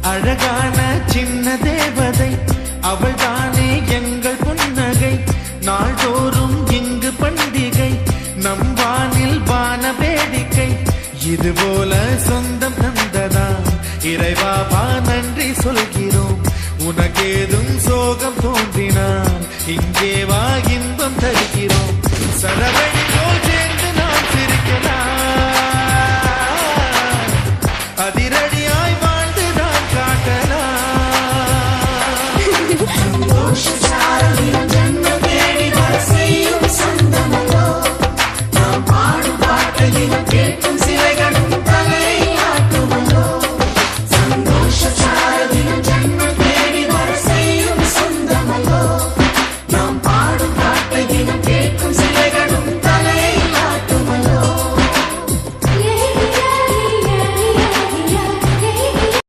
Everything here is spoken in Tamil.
அழகான சின்ன தேவதை அவள் தானே எங்கள் புன்னகை. நாள்தோறும் இங்கு பண்டிகை, நம் வானில் வான வேடிக்கை. இதுபோல சொந்தம் தந்ததா இறைவாவா நன்றி சொல்கிறோம். உனக்கேதும் சோகம் தோன்றினால் இங்கே வா இன்பம் தருகிறோம். சரவண